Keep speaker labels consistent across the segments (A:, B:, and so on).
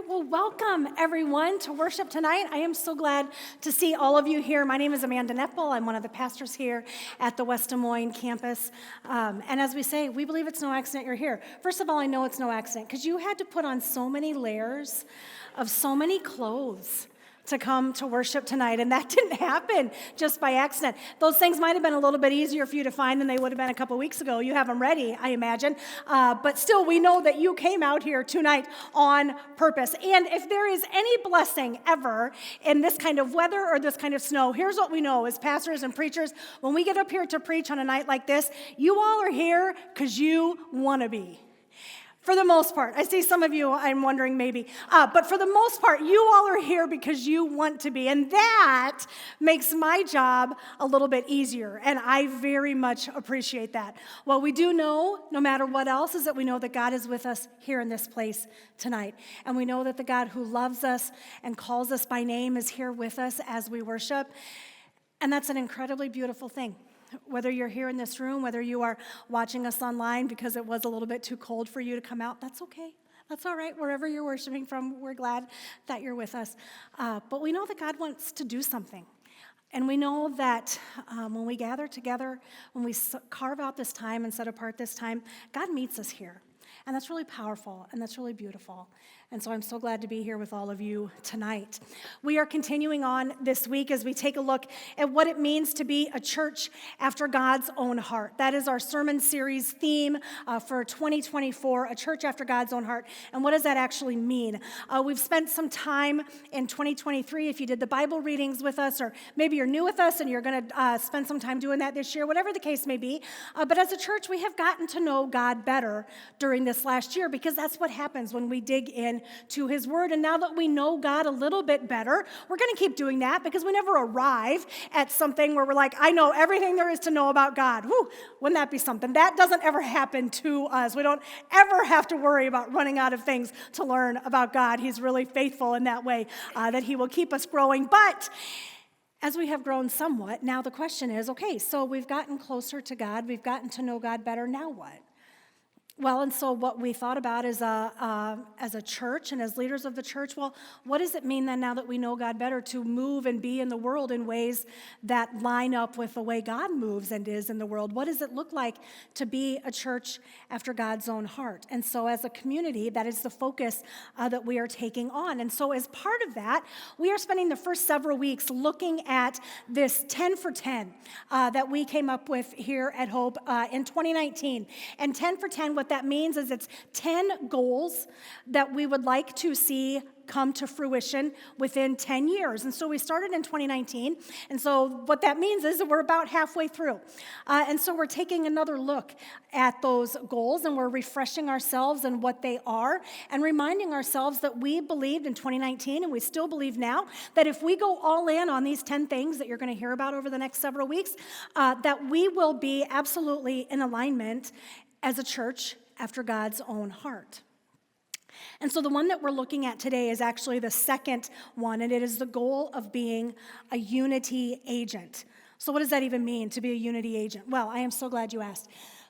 A: right, well, welcome everyone to worship tonight. I am so glad to see all of you here. My name is Amanda Neppl. I'm one of the pastors here at the West Des Moines campus. And as we say, we believe it's no accident you're here. First of all, I know it's no accident because you had to put on so many layers of so many clothes to come to worship tonight, and that didn't happen just by accident. Those things might have been a little bit easier for you to find than they would have been a couple weeks ago. You have them ready, I imagine, but still, we know that you came out here tonight on purpose. And if there is any blessing ever in this kind of weather or this kind of snow, here's what we know as pastors and preachers: when we get up here to preach on a night like this, you all are here because you want to be. For the most part. I see some of you, I'm wondering maybe. But for the most part, you all are here because you want to be. And that makes my job a little bit easier. And I very much appreciate that. What we do know, no matter what else, is that we know that God is with us here in this place tonight. And we know that the God who loves us and calls us by name is here with us as we worship. And that's an incredibly beautiful thing. Whether you're here in this room, whether you are watching us online because it was a little bit too cold for you to come out, that's okay. That's all right. Wherever you're worshiping from, we're glad that you're with us. But we know that God wants to do something. And we know that when we gather together, when we carve out this time and set apart this time, God meets us here. And that's really powerful, and that's really beautiful. And so I'm so glad to be here with all of you tonight. We are continuing on this week as we take a look at what it means to be a church after God's own heart. That is our sermon series theme for 2024, a church after God's own heart. And what does that actually mean? We've spent some time in 2023, if you did the Bible readings with us, or maybe you're new with us and you're going to spend some time doing that this year, whatever the case may be. But as a church, we have gotten to know God better during this last year, because that's what happens when we dig in to his word. And now that we know God a little bit better, we're going to keep doing that, because we never arrive at something where we're like, I know everything there is to know about God. Whew, wouldn't that be something? That doesn't ever happen to us. We don't ever have to worry about running out of things to learn about God. He's really faithful in that way, that he will keep us growing. But as we have grown somewhat, now the question is, okay, so we've gotten closer to God, we've gotten to know God better, now what? Well, and so what we thought about as a church and as leaders of the church, well, what does it mean then, now that we know God better, to move and be in the world in ways that line up with the way God moves and is in the world? What does it look like to be a church after God's own heart? And so as a community, that is the focus that we are taking on. And so as part of that, we are spending the first several weeks looking at this 10 for 10 that we came up with here at Hope in 2019. And 10 for 10, what that means is it's 10 goals that we would like to see come to fruition within 10 years. And so we started in 2019. And so what that means is that we're about halfway through. And so we're taking another look at those goals, and we're refreshing ourselves and what they are, and reminding ourselves that we believed in 2019, and we still believe now, that if we go all in on these 10 things that you're going to hear about over the next several weeks, that we will be absolutely in alignment as a church after God's own heart. And so the one that we're looking at today is actually the second one, and it is the goal of being a unity agent. So what does that even mean, to be a unity agent? Well, I am so glad you asked.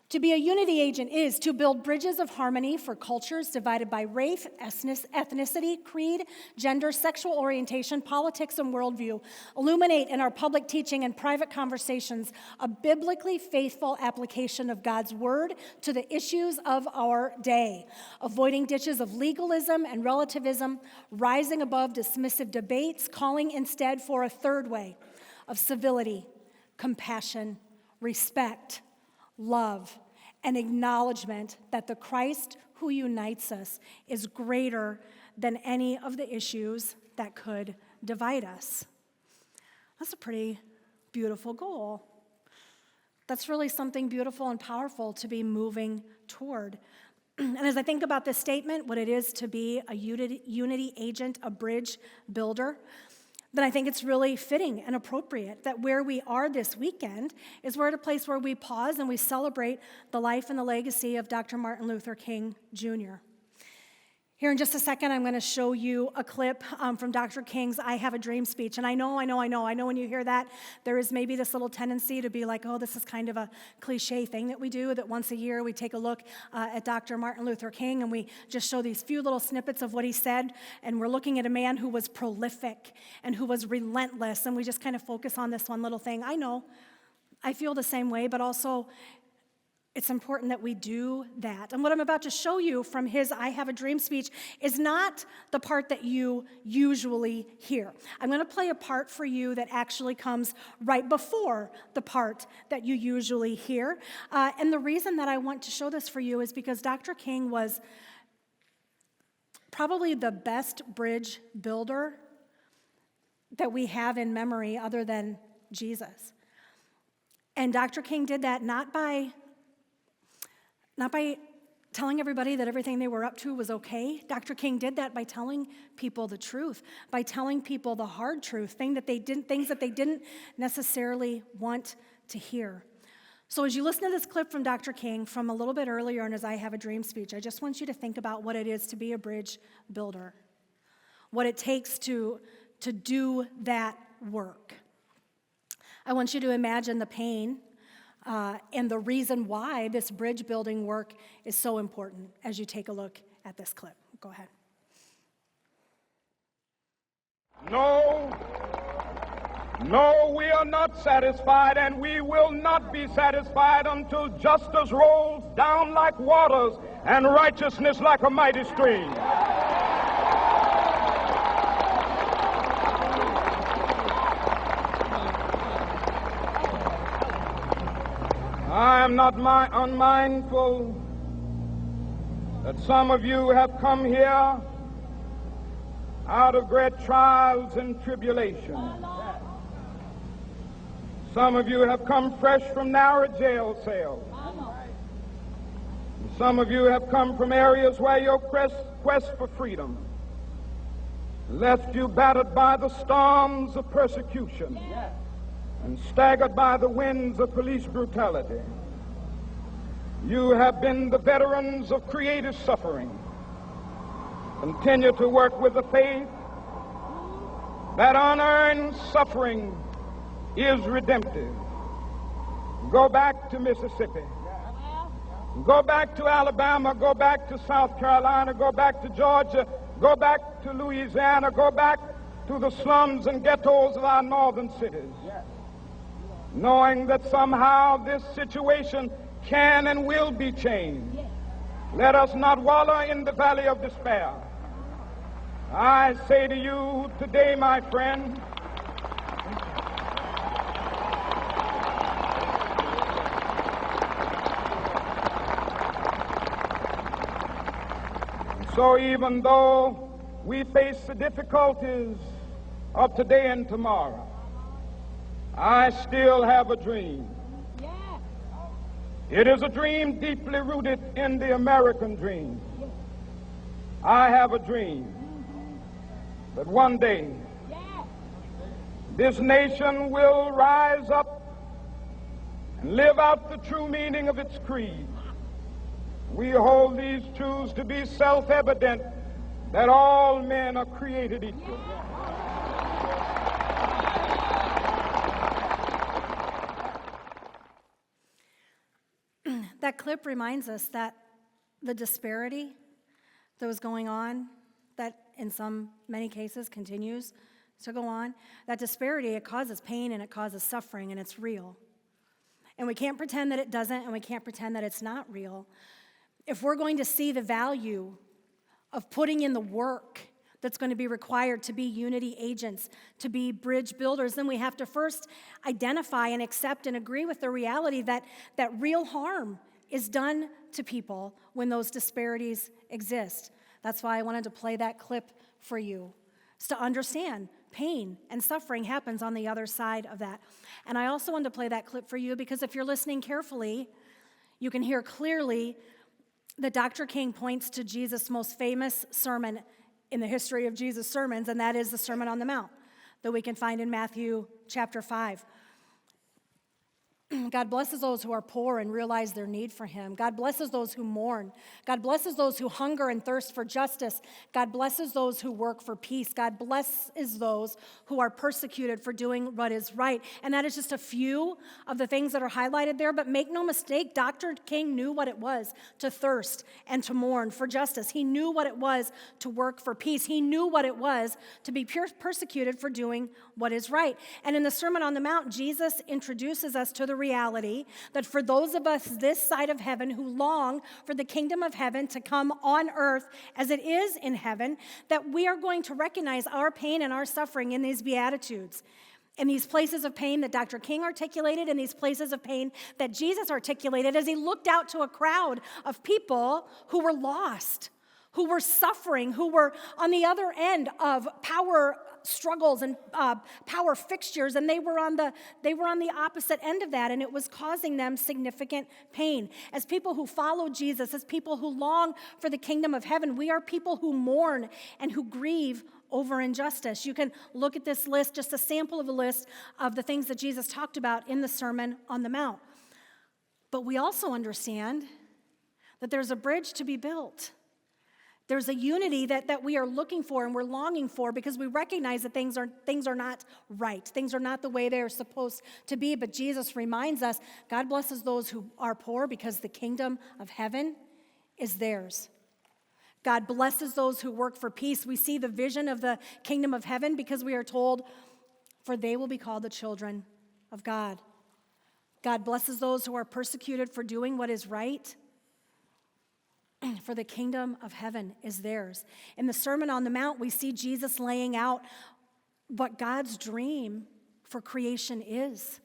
A: To be a unity agent is to build bridges of harmony for cultures divided by race, ethnicity, creed, gender, sexual orientation, politics, and worldview. Illuminate in our public teaching and private conversations a biblically faithful application of God's word to the issues of our day, avoiding ditches of legalism and relativism, rising above dismissive debates, calling instead for a third way of civility, compassion, respect, love, and acknowledgement that the Christ who unites us is greater than any of the issues that could divide us. That's a pretty beautiful goal. That's really something beautiful and powerful to be moving toward. And as I think about this statement, what it is to be a unity agent, a bridge builder, then I think it's really fitting and appropriate that where we are this weekend is we're at a place where we pause and we celebrate the life and the legacy of Dr. Martin Luther King Jr. Here in just a second, I'm going to show you a clip from Dr. King's I Have a Dream speech. And I know when you hear that, there is maybe this little tendency to be like, oh, this is kind of a cliche thing that we do, that once a year we take a look at Dr. Martin Luther King and we just show these few little snippets of what he said. And we're looking at a man who was prolific and who was relentless. And we just kind of focus on this one little thing. I know, I feel the same way, but also it's important that we do that. And what I'm about to show you from his I Have a Dream speech is not the part that you usually hear. I'm going to play a part for you that actually comes right before the part that you usually hear. And the reason that I want to show this for you is because Dr. King was probably the best bridge builder that we have in memory other than Jesus. And Dr. King did that not by telling everybody that everything they were up to was okay. Dr. King did that by telling people the truth, by telling people the hard truth, things that they didn't necessarily want to hear. So as you listen to this clip from Dr. King from a little bit earlier in his I Have a Dream speech, I just want you to think about what it is to be a bridge builder, what it takes to do that work. I want you to imagine the pain and the reason why this bridge building work is so important as you take a look at this clip. Go ahead.
B: No, we are not satisfied, and we will not be satisfied until justice rolls down like waters and righteousness like a mighty stream. I am not unmindful that some of you have come here out of great trials and tribulations. Some of you have come fresh from narrow jail cells. Some of you have come from areas where your quest for freedom left you battered by the storms of persecution and staggered by the winds of police brutality. You have been the veterans of creative suffering. Continue to work with the faith that unearned suffering is redemptive. Go back to Mississippi. Go back to Alabama. Go back to South Carolina. Go back to Georgia. Go back to Louisiana. Go back to the slums and ghettos of our northern cities. Knowing that somehow this situation can and will be changed. Let us not wallow in the valley of despair. I say to you today, my friend, so even though we face the difficulties of today and tomorrow, I still have a dream. It is a dream deeply rooted in the American dream. I have a dream that one day this nation will rise up and live out the true meaning of its creed. We hold these truths to be self-evident, that all men are created equal.
A: That clip reminds us that the disparity that was going on, that in many cases continues to go on, that disparity, it causes pain and it causes suffering, and it's real. And we can't pretend that it doesn't, and we can't pretend that it's not real. If we're going to see the value of putting in the work that's going to be required to be unity agents, to be bridge builders, then we have to first identify and accept and agree with the reality that real harm is done to people when those disparities exist. That's why I wanted to play that clip for you, is to understand pain and suffering happens on the other side of that. And I also wanted to play that clip for you because if you're listening carefully, you can hear clearly that Dr. King points to Jesus' most famous sermon in the history of Jesus' sermons, and that is the Sermon on the Mount that we can find in Matthew chapter 5. God blesses those who are poor and realize their need for him. God blesses those who mourn. God blesses those who hunger and thirst for justice. God blesses those who work for peace. God blesses those who are persecuted for doing what is right. And that is just a few of the things that are highlighted there. But make no mistake, Dr. King knew what it was to thirst and to mourn for justice. He knew what it was to work for peace. He knew what it was to be persecuted for doing what is right. And in the Sermon on the Mount, Jesus introduces us to the reality that for those of us this side of heaven who long for the kingdom of heaven to come on earth as it is in heaven, that we are going to recognize our pain and our suffering in these Beatitudes, in these places of pain that Dr. King articulated, in these places of pain that Jesus articulated as he looked out to a crowd of people who were lost, who were suffering, who were on the other end of power struggles and power fixtures, and they were on the opposite end of that, and it was causing them significant pain. As people who follow Jesus, as people who long for the kingdom of heaven, we are people who mourn and who grieve over injustice. You can look at this list, just a sample of a list of the things that Jesus talked about in the Sermon on the Mount. But we also understand that there's a bridge to be built. There's a unity that we are looking for and we're longing for because we recognize that things are not right. Things are not the way they are supposed to be. But Jesus reminds us, God blesses those who are poor because the kingdom of heaven is theirs. God blesses those who work for peace. We see the vision of the kingdom of heaven because we are told, for they will be called the children of God. God blesses those who are persecuted for doing what is right. For the kingdom of heaven is theirs. In the Sermon on the Mount, we see Jesus laying out what God's dream for creation is.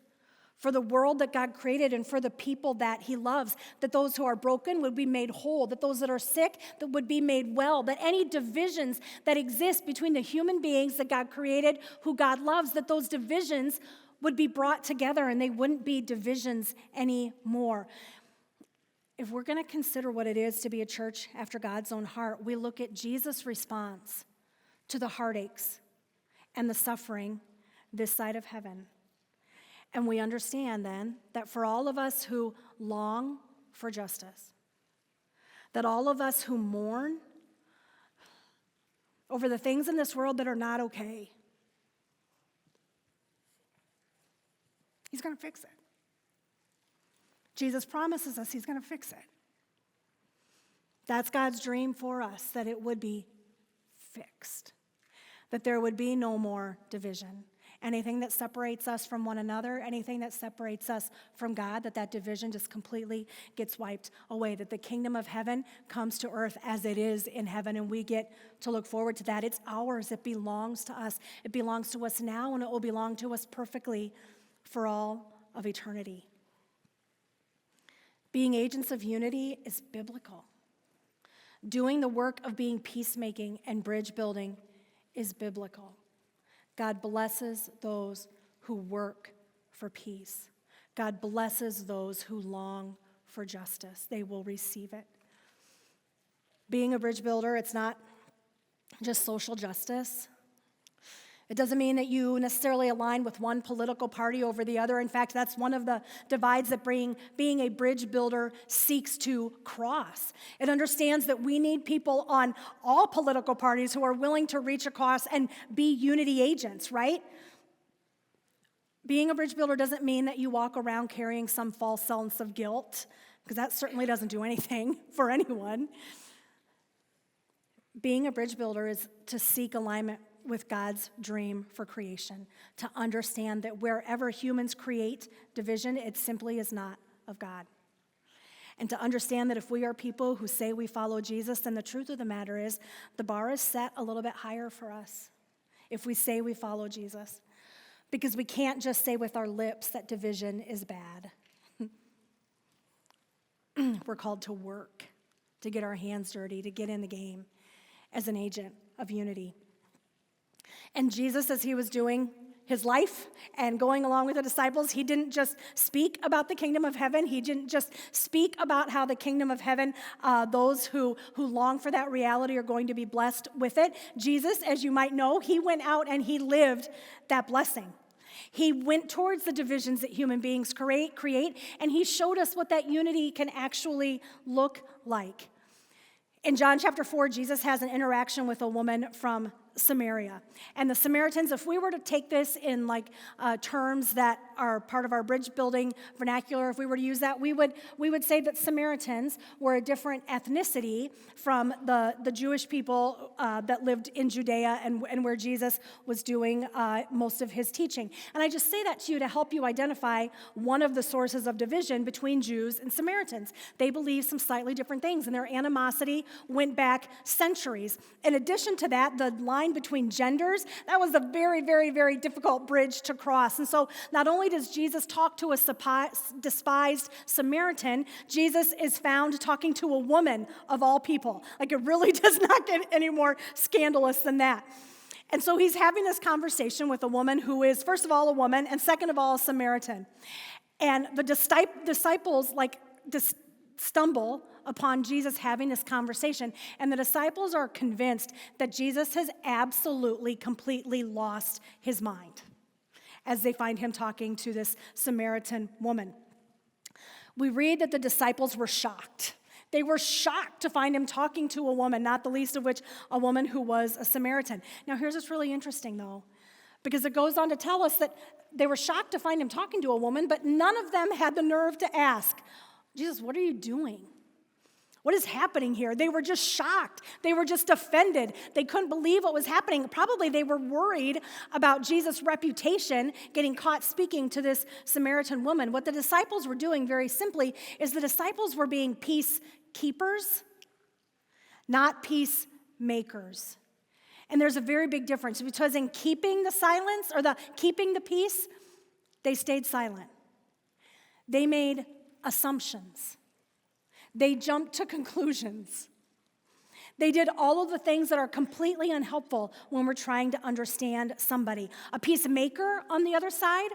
A: For the world that God created and for the people that he loves, that those who are broken would be made whole, that those that are sick that would be made well, that any divisions that exist between the human beings that God created, who God loves, that those divisions would be brought together and they wouldn't be divisions anymore. If we're going to consider what it is to be a church after God's own heart, we look at Jesus' response to the heartaches and the suffering this side of heaven. And we understand then that for all of us who long for justice, that all of us who mourn over the things in this world that are not okay, he's going to fix it. Jesus promises us he's going to fix it. That's God's dream for us, that it would be fixed, that there would be no more division. Anything that separates us from one another, anything that separates us from God, that division just completely gets wiped away, that the kingdom of heaven comes to earth as it is in heaven, and we get to look forward to that. It's ours. It belongs to us. It belongs to us now, and it will belong to us perfectly for all of eternity. Being agents of unity is biblical. Doing the work of being peacemaking and bridge building is biblical. God blesses those who work for peace. God blesses those who long for justice. They will receive it. Being a bridge builder, it's not just social justice. It doesn't mean that you necessarily align with one political party over the other. In fact, that's one of the divides that being a bridge builder seeks to cross. It understands that we need people on all political parties who are willing to reach across and be unity agents, right? Being a bridge builder doesn't mean that you walk around carrying some false sense of guilt, because that certainly doesn't do anything for anyone. Being a bridge builder is to seek alignment with God's dream for creation, to understand that wherever humans create division, it simply is not of God. And to understand that if we are people who say we follow Jesus, then the truth of the matter is the bar is set a little bit higher for us if we say we follow Jesus. Because we can't just say with our lips that division is bad. We're called to work, to get our hands dirty, to get in the game as an agent of unity. And Jesus, as he was doing his life and going along with the disciples, he didn't just speak about the kingdom of heaven. He didn't just speak about how the kingdom of heaven, those who long for that reality are going to be blessed with it. Jesus, as you might know, he went out and he lived that blessing. He went towards the divisions that human beings create, and he showed us what that unity can actually look like. In John chapter 4, Jesus has an interaction with a woman from Samaria. And the Samaritans, if we were to take this in terms that are part of our bridge building vernacular, if we were to use that, we would say that Samaritans were a different ethnicity from the Jewish people that lived in Judea and where Jesus was doing most of his teaching. And I just say that to you to help you identify one of the sources of division between Jews and Samaritans. They believed some slightly different things, and their animosity went back centuries. In addition to that, the line between genders, that was a very, very, very difficult bridge to cross. And so not only does Jesus talk to a despised Samaritan, Jesus is found talking to a woman of all people. Like, it really does not get any more scandalous than that. And so he's having this conversation with a woman who is, first of all, a woman, and second of all, a Samaritan. And the disciples stumble upon Jesus having this conversation, and the disciples are convinced that Jesus has absolutely, completely lost his mind as they find him talking to this Samaritan woman. We read that the disciples were shocked. They were shocked to find him talking to a woman, not the least of which a woman who was a Samaritan. Now, here's what's really interesting, though, because it goes on to tell us that they were shocked to find him talking to a woman, but none of them had the nerve to ask, Jesus, what are you doing? What is happening here? They were just shocked. They were just offended. They couldn't believe what was happening. Probably they were worried about Jesus' reputation getting caught speaking to this Samaritan woman. What the disciples were doing, very simply, is the disciples were being peacekeepers, not peacemakers. And there's a very big difference, because in keeping the silence or keeping the peace, they stayed silent. They made assumptions. They jumped to conclusions. They did all of the things that are completely unhelpful when we're trying to understand somebody. A peacemaker, on the other side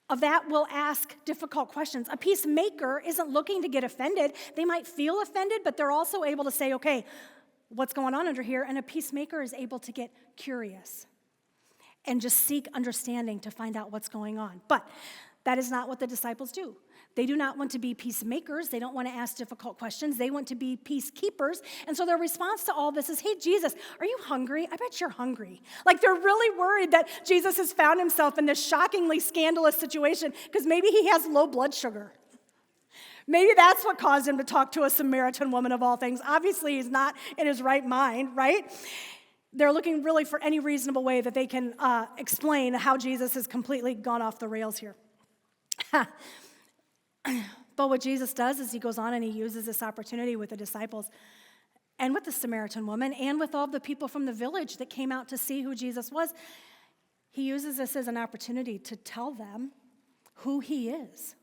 A: of that, will ask difficult questions. A peacemaker isn't looking to get offended. They might feel offended, but they're also able to say, okay, what's going on under here? And a peacemaker is able to get curious and just seek understanding to find out what's going on. But that is not what the disciples do. They do not want to be peacemakers. They don't want to ask difficult questions. They want to be peacekeepers. And so their response to all this is, hey, Jesus, are you hungry? I bet you're hungry. Like, they're really worried that Jesus has found himself in this shockingly scandalous situation because maybe he has low blood sugar. Maybe that's what caused him to talk to a Samaritan woman of all things. Obviously, he's not in his right mind, right? They're looking really for any reasonable way that they can explain how Jesus has completely gone off the rails here. But what Jesus does is he goes on and he uses this opportunity with the disciples and with the Samaritan woman and with all the people from the village that came out to see who Jesus was. He uses this as an opportunity to tell them who he is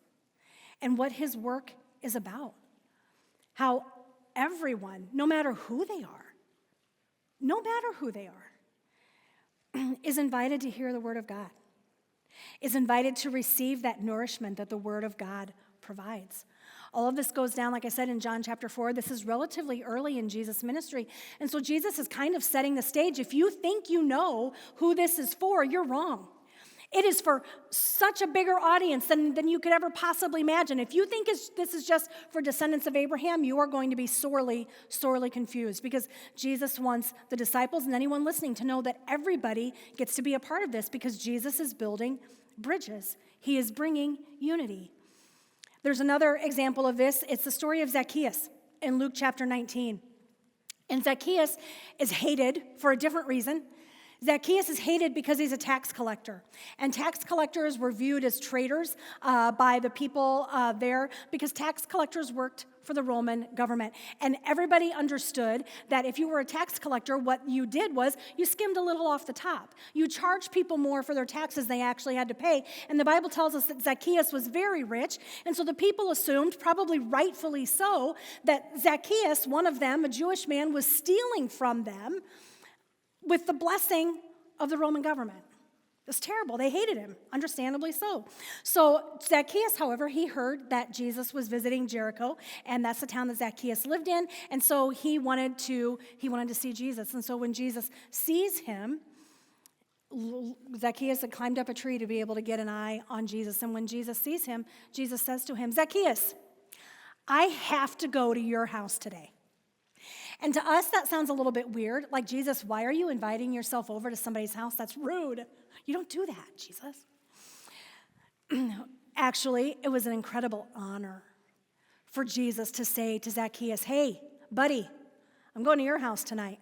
A: and what his work is about. How everyone, no matter who they are, is invited to hear the word of God, is invited to receive that nourishment that the word of God provides. All of this goes down, like I said, in John chapter 4. This is relatively early in Jesus' ministry. And so Jesus is kind of setting the stage. If you think you know who this is for, you're wrong. It is for such a bigger audience than you could ever possibly imagine. If you think this is just for descendants of Abraham, you are going to be sorely, sorely confused, because Jesus wants the disciples and anyone listening to know that everybody gets to be a part of this, because Jesus is building bridges. He is bringing unity. There's another example of this. It's the story of Zacchaeus in Luke chapter 19. And Zacchaeus is hated for a different reason. Zacchaeus is hated because he's a tax collector. And tax collectors were viewed as traitors by the people there, because tax collectors worked for the Roman government. And everybody understood that if you were a tax collector, what you did was you skimmed a little off the top. You charged people more for their taxes they actually had to pay. And the Bible tells us that Zacchaeus was very rich. And so the people assumed, probably rightfully so, that Zacchaeus, one of them, a Jewish man, was stealing from them with the blessing of the Roman government. It was terrible. They hated him, understandably so. So Zacchaeus, however, he heard that Jesus was visiting Jericho, and that's the town that Zacchaeus lived in, and so he wanted to see Jesus. And so when Jesus sees him, Zacchaeus had climbed up a tree to be able to get an eye on Jesus. And when Jesus sees him, Jesus says to him, Zacchaeus, I have to go to your house today. And to us, that sounds a little bit weird. Like, Jesus, why are you inviting yourself over to somebody's house? That's rude. You don't do that, Jesus. Actually, it was an incredible honor for Jesus to say to Zacchaeus, hey, buddy, I'm going to your house tonight.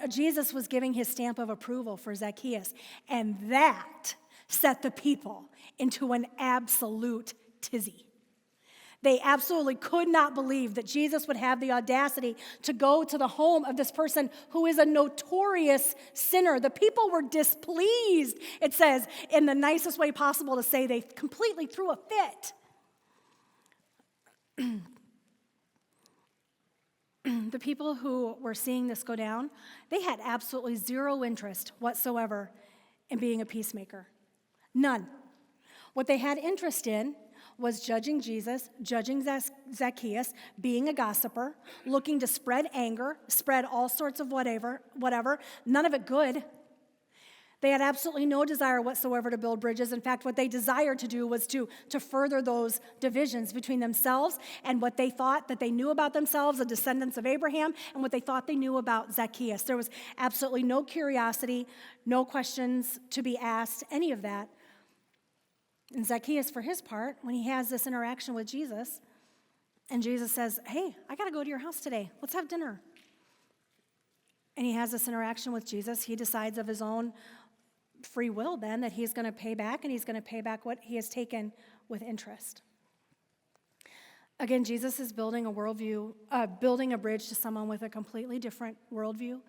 A: Jesus was giving his stamp of approval for Zacchaeus, and that set the people into an absolute tizzy. They absolutely could not believe that Jesus would have the audacity to go to the home of this person who is a notorious sinner. The people were displeased, it says, in the nicest way possible to say they completely threw a fit. The people who were seeing this go down, they had absolutely zero interest whatsoever in being a peacemaker. None. What they had interest in was judging Jesus, judging Zacchaeus, being a gossiper, looking to spread anger, spread all sorts of whatever, none of it good. They had absolutely no desire whatsoever to build bridges. In fact, what they desired to do was to further those divisions between themselves and what they thought that they knew about themselves, the descendants of Abraham, and what they thought they knew about Zacchaeus. There was absolutely no curiosity, no questions to be asked, any of that. And Zacchaeus, for his part, when he has this interaction with Jesus, and Jesus says, hey, I got to go to your house today. Let's have dinner. And he has this interaction with Jesus. He decides of his own free will then that he's going to pay back, and he's going to pay back what he has taken with interest. Again, Jesus is building a worldview, building a bridge to someone with a completely different worldview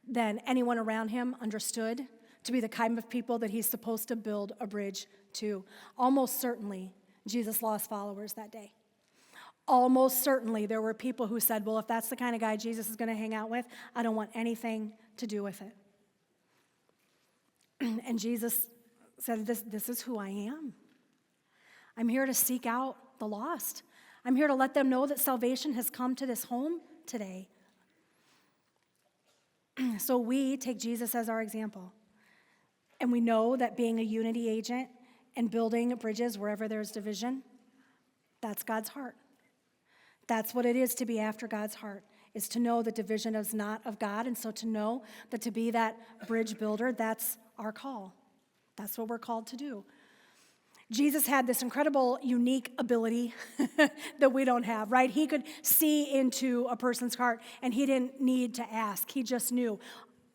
A: than anyone around him understood to be the kind of people that he's supposed to build a bridge to. Almost certainly, Jesus lost followers that day. Almost certainly, there were people who said, well, if that's the kind of guy Jesus is going to hang out with, I don't want anything to do with it. And Jesus said, this is who I am. I'm here to seek out the lost. I'm here to let them know that salvation has come to this home today. So we take Jesus as our example. And we know that being a unity agent and building bridges wherever there's division, that's God's heart. That's what it is to be after God's heart, is to know that division is not of God, and so to know that to be that bridge builder, that's our call. That's what we're called to do. Jesus had this incredible, unique ability that we don't have, right? He could see into a person's heart, and he didn't need to ask. He just knew.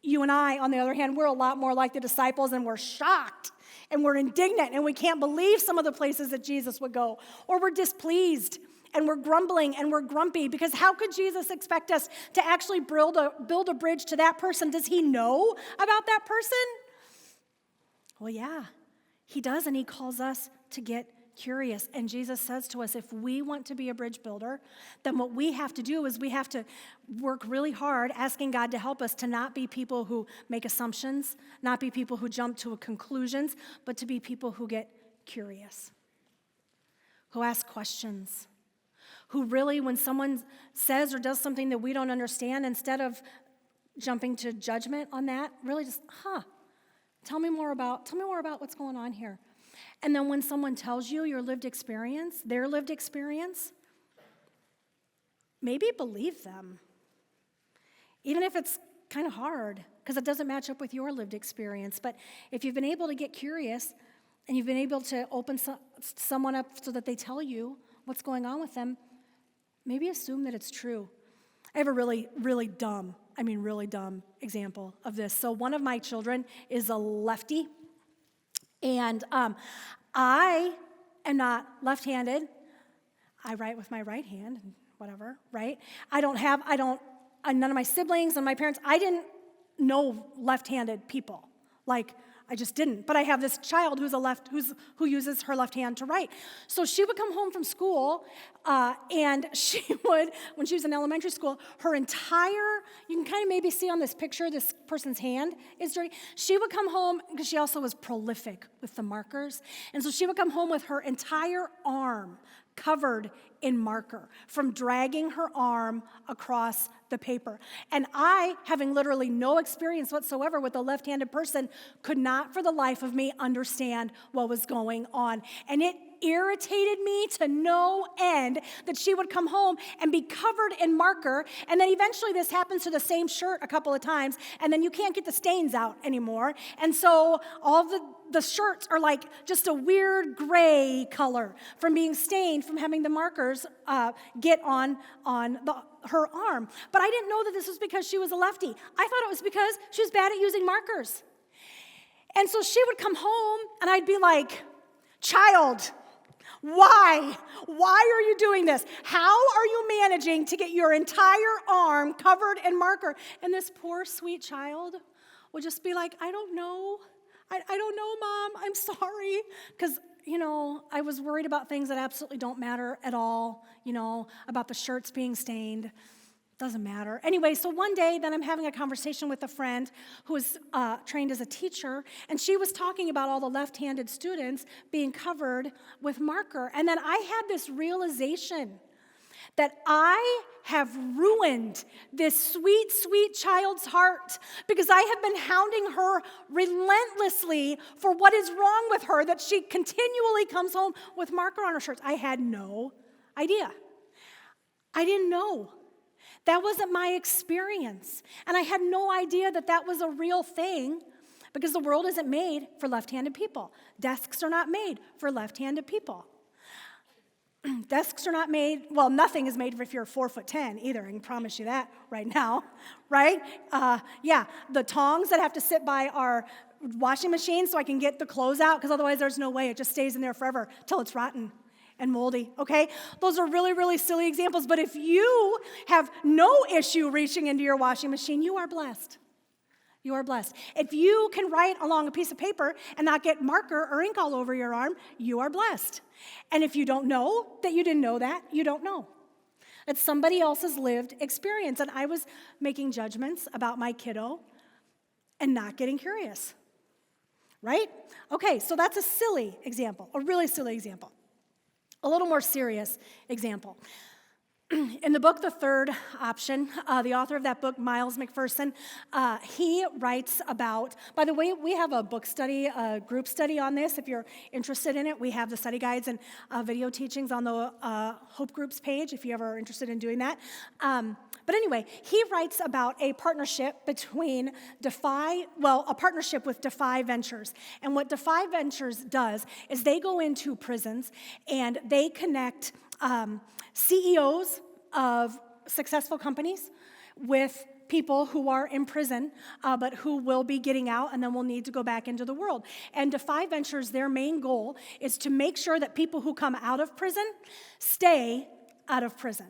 A: You and I, on the other hand, we're a lot more like the disciples, and we're shocked, and we're indignant, and we can't believe some of the places that Jesus would go. Or we're displeased, and we're grumbling, and we're grumpy, because how could Jesus expect us to actually build a bridge to that person? Does he know about that person? Well, yeah, he does, and he calls us to get curious. And Jesus says to us, if we want to be a bridge builder, then what we have to do is we have to work really hard asking God to help us to not be people who make assumptions, not be people who jump to conclusions, but to be people who get curious, who ask questions, who really, when someone says or does something that we don't understand, instead of jumping to judgment on that, really just, tell me more about what's going on here. And then when someone tells you your lived experience, their lived experience, maybe believe them. Even if it's kind of hard, because it doesn't match up with your lived experience. But if you've been able to get curious, and you've been able to open someone up so that they tell you what's going on with them, maybe assume that it's true. I have a really, really dumb example of this. So one of my children is a lefty, and I am not left-handed. I write with my right hand, and whatever, right? None of my siblings and my parents, I didn't know left-handed people. Like, I just didn't. But I have this child who uses her left hand to write. So she would come home from school, and she would, when she was in elementary school, her entire, you can kind of maybe see on this picture, this person's hand is dirty. She would come home, because she also was prolific with the markers, and so she would come home with her entire arm covered in marker from dragging her arm across the paper. And I, having literally no experience whatsoever with a left-handed person, could not for the life of me understand what was going on. And it irritated me to no end that she would come home and be covered in marker, and then eventually this happens to the same shirt a couple of times, and then you can't get the stains out anymore. And so all the shirts are like just a weird gray color from being stained from having the markers get on her arm. But I didn't know that this was because she was a lefty. I thought it was because she was bad at using markers. And so she would come home, and I'd be like, "Child, why? Why are you doing this? How are you managing to get your entire arm covered in marker?" And this poor, sweet child would just be like, "I don't know. I don't know, Mom. I'm sorry." Because, I was worried about things that absolutely don't matter at all, about the shirts being stained. Doesn't matter. Anyway, so one day, then I'm having a conversation with a friend who is trained as a teacher, and she was talking about all the left-handed students being covered with marker. And then I had this realization that I have ruined this sweet, sweet child's heart because I have been hounding her relentlessly for what is wrong with her, that she continually comes home with marker on her shirts. I had no idea. I didn't know. That wasn't my experience. And I had no idea that that was a real thing because the world isn't made for left-handed people. Desks are not made for left-handed people. Desks are not made, well, nothing is made if you're 4'10" either, I can promise you that right now, right? The tongs that have to sit by our washing machine so I can get the clothes out, because otherwise there's no way, it just stays in there forever till it's rotten and moldy, okay? Those are really, really silly examples, but if you have no issue reaching into your washing machine, you are blessed. You are blessed. If you can write along a piece of paper and not get marker or ink all over your arm, you are blessed. And if you don't know that you didn't know that, you don't know. It's somebody else's lived experience. And I was making judgments about my kiddo and not getting curious, right? Okay, so that's a silly example, a really silly example. A little more serious example. In the book, The Third Option, the author of that book, Miles McPherson, he writes about, by the way, we have a book study, a group study on this. If you're interested in it, we have the study guides and video teachings on the Hope Groups page, if you ever are interested in doing that. But anyway, he writes about a partnership between a partnership with Defy Ventures. And what Defy Ventures does is they go into prisons and they connect CEOs of successful companies with people who are in prison, but who will be getting out and then will need to go back into the world. And Defy Ventures, their main goal is to make sure that people who come out of prison stay out of prison.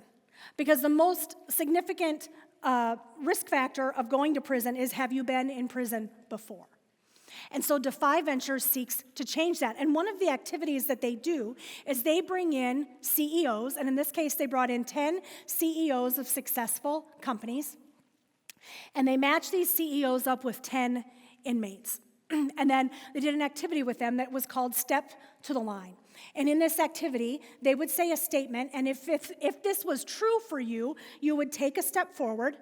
A: Because the most significant risk factor of going to prison is, have you been in prison before? And so Defy Ventures seeks to change that. And one of the activities that they do is they bring in CEOs, and in this case, they brought in 10 CEOs of successful companies, and they match these CEOs up with 10 inmates. And then they did an activity with them that was called Step to the Line. And in this activity, they would say a statement, and if this was true for you, you would take a step forward,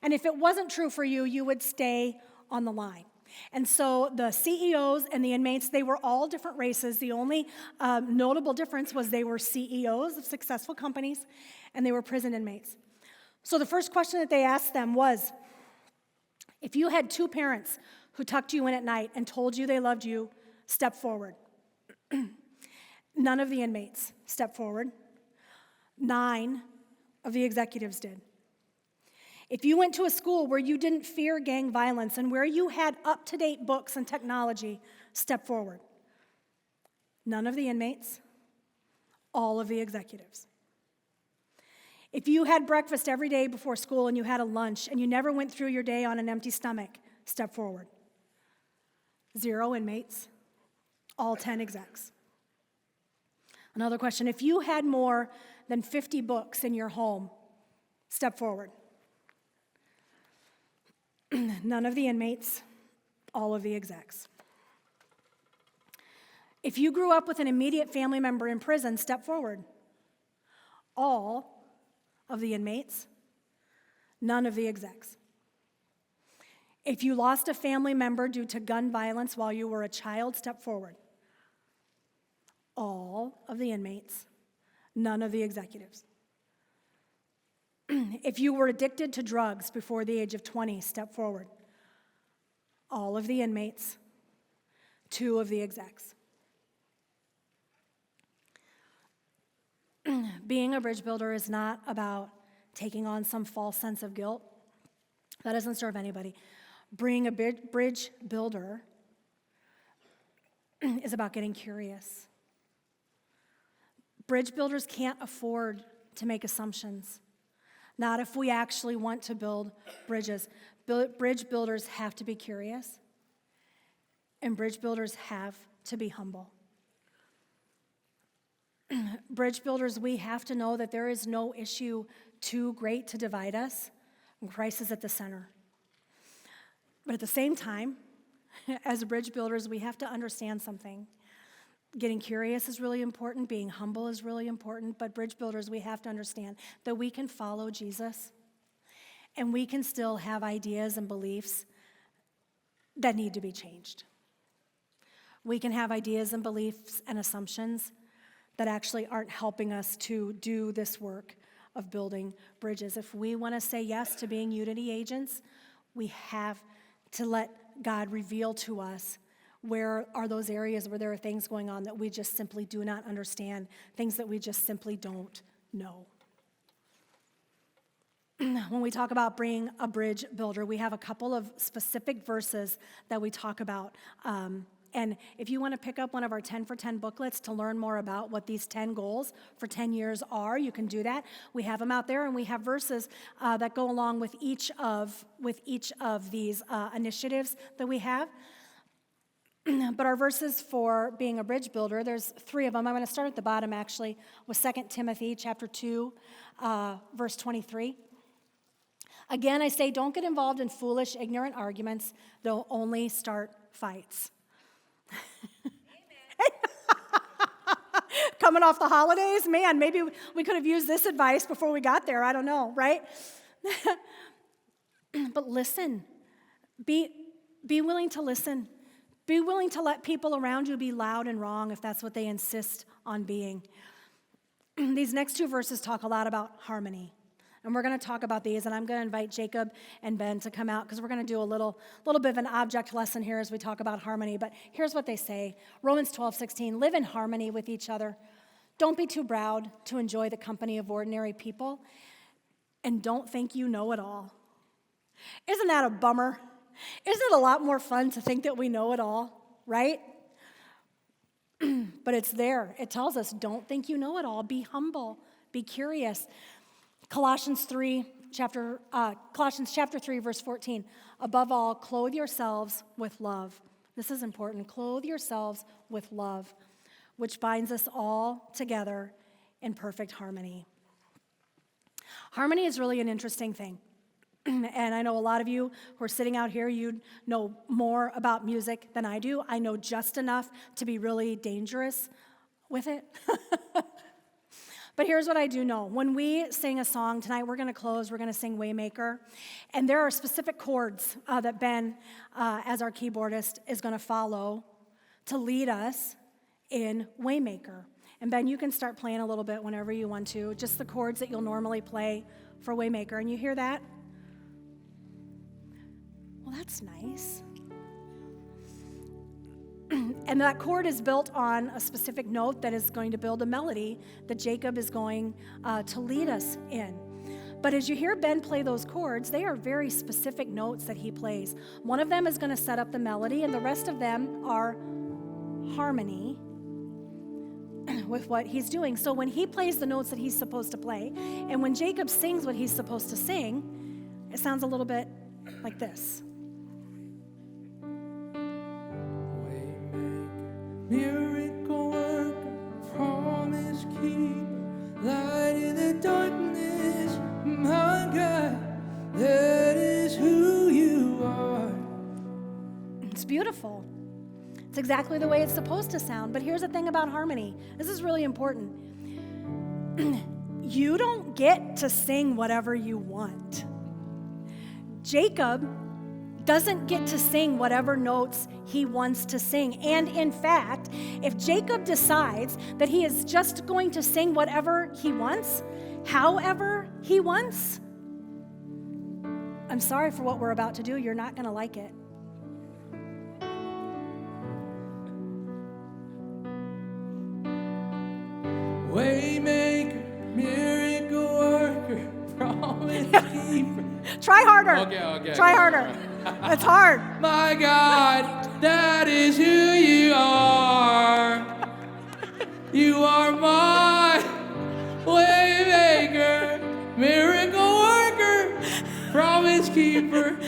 A: and if it wasn't true for you, you would stay on the line. And so the CEOs and the inmates, they were all different races. The only notable difference was they were CEOs of successful companies, and they were prison inmates. So the first question that they asked them was, if you had two parents who tucked you in at night and told you they loved you, step forward. None of the inmates stepped forward. 9 of the executives did. If you went to a school where you didn't fear gang violence and where you had up-to-date books and technology, step forward. None of the inmates, all of the executives. If you had breakfast every day before school and you had a lunch and you never went through your day on an empty stomach, step forward. 0 inmates, all 10 execs. Another question, if you had more than 50 books in your home, step forward. None of the inmates, all of the execs. If you grew up with an immediate family member in prison, step forward. all of the inmates, none of the execs. If you lost a family member due to gun violence while you were a child, step forward. All of the inmates, none of the executives. If you were addicted to drugs before the age of 20, step forward. All of the inmates, 2 of the execs. Being a bridge builder is not about taking on some false sense of guilt. That doesn't serve anybody. Being a bridge builder is about getting curious. Bridge builders can't afford to make assumptions. Not if we actually want to build bridges. Bridge builders have to be curious, and bridge builders have to be humble. Bridge builders, we have to know that there is no issue too great to divide us, and Christ is at the center. But at the same time, as bridge builders, we have to understand something. Getting curious is really important. Being humble is really important. But bridge builders, we have to understand that we can follow Jesus, and we can still have ideas and beliefs that need to be changed. We can have ideas and beliefs and assumptions that actually aren't helping us to do this work of building bridges. If we want to say yes to being unity agents, we have to let God reveal to us where are those areas where there are things going on that we just simply do not understand, things that we just simply don't know. When we talk about being a bridge builder, we have a couple of specific verses that we talk about. And if you want to pick up one of our 10 for 10 booklets to learn more about what these 10 goals for 10 years are, you can do that. We have them out there, and we have verses that go along with each of these initiatives that we have. But our verses for being a bridge builder, there's 3 of them. I'm going to start at the bottom, actually, with 2 Timothy chapter 2, verse 23. Again, I say, don't get involved in foolish, ignorant arguments. They'll only start fights. Coming off the holidays, man, maybe we could have used this advice before we got there. I don't know, right? But listen. Be willing to listen. Be willing to let people around you be loud and wrong if that's what they insist on being. These next 2 verses talk a lot about harmony. And we're going to talk about these, and I'm going to invite Jacob and Ben to come out because we're going to do a little bit of an object lesson here as we talk about harmony. But here's what they say. Romans 12:16, live in harmony with each other. Don't be too proud to enjoy the company of ordinary people, and don't think you know it all. Isn't that a bummer? Isn't it a lot more fun to think that we know it all, right? But it's there. It tells us, don't think you know it all. Be humble. Be curious. Colossians chapter 3, verse 14. Above all, clothe yourselves with love. This is important. Clothe yourselves with love, which binds us all together in perfect harmony. Harmony is really an interesting thing. And I know a lot of you who are sitting out here, you know more about music than I do. I know just enough to be really dangerous with it. But here's what I do know. When we sing a song, tonight we're going to close, we're going to sing Waymaker. And there are specific chords that Ben, as our keyboardist, is going to follow to lead us in Waymaker. And Ben, you can start playing a little bit whenever you want to, just the chords that you'll normally play for Waymaker. And you hear that? Well, that's nice. And that chord is built on a specific note that is going to build a melody that Jacob is going to lead us in. But as you hear Ben play those chords, they are very specific notes that he plays. One of them is going to set up the melody, and the rest of them are harmony with what he's doing. So when he plays the notes that he's supposed to play, and when Jacob sings what he's supposed to sing, it sounds a little bit like this.
C: Miracle worker, promise keeper, light in the darkness, my God, that is who you are.
A: It's beautiful. It's exactly the way it's supposed to sound. But here's the thing about harmony. This is really important. You don't get to sing whatever you want. Jacob doesn't get to sing whatever notes he wants to sing. And in fact, if Jacob decides that he is just going to sing whatever he wants, however he wants, I'm sorry for what we're about to do. You're not going to like it.
C: Waymaker, miracle worker, promise keeper.
A: Try harder.
C: Okay.
A: Try harder. It's hard.
C: My God, that is who you are. You are my waymaker, miracle worker, promise keeper,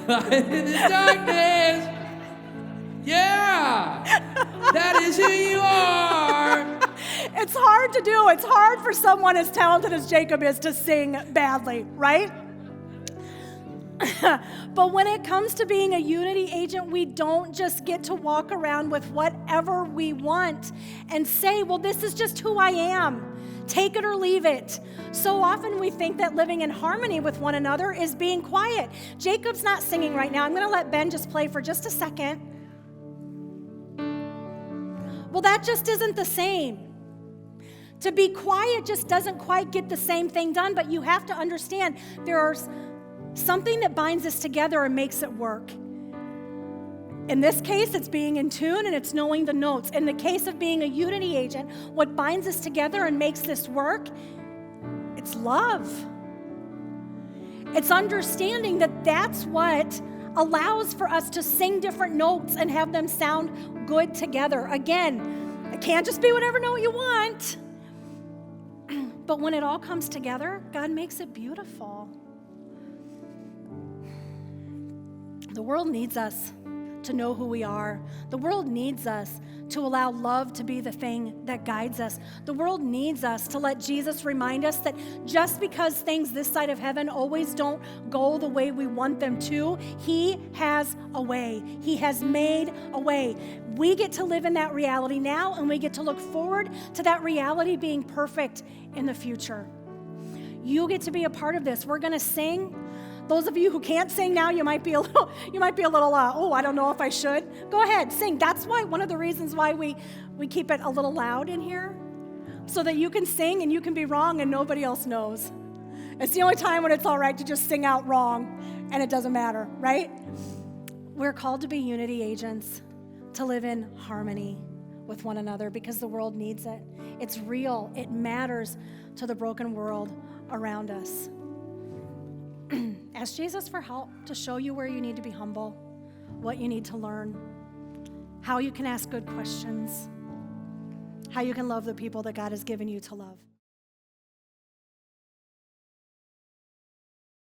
C: light in the darkness. Yeah, that is who you are.
A: It's hard to do. It's hard for someone as talented as Jacob is to sing badly, right? But when it comes to being a unity agent, we don't just get to walk around with whatever we want and say, well, this is just who I am. Take it or leave it. So often we think that living in harmony with one another is being quiet. Jacob's not singing right now. I'm going to let Ben just play for just a second. Well, that just isn't the same. To be quiet just doesn't quite get the same thing done, but you have to understand there's something that binds us together and makes it work. In this case, it's being in tune and it's knowing the notes. In the case of being a unity agent, what binds us together and makes this work, it's love. It's understanding that that's what allows for us to sing different notes and have them sound good together. Again, it can't just be whatever note you want. But when it all comes together, God makes it beautiful. The world needs us to know who we are. The world needs us to allow love to be the thing that guides us. The world needs us to let Jesus remind us that just because things this side of heaven always don't go the way we want them to, He has a way. He has made a way. We get to live in that reality now, and we get to look forward to that reality being perfect in the future. You get to be a part of this. We're going to sing. Those of you who can't sing now, you might be a little, oh, I don't know if I should. Go ahead, sing. That's why one of the reasons why we keep it a little loud in here, so that you can sing and you can be wrong and nobody else knows. It's the only time when it's all right to just sing out wrong and it doesn't matter, right? We're called to be unity agents, to live in harmony with one another because the world needs it. It's real. It matters to the broken world around us. Ask Jesus for help to show you where you need to be humble, what you need to learn, how you can ask good questions, how you can love the people that God has given you to love.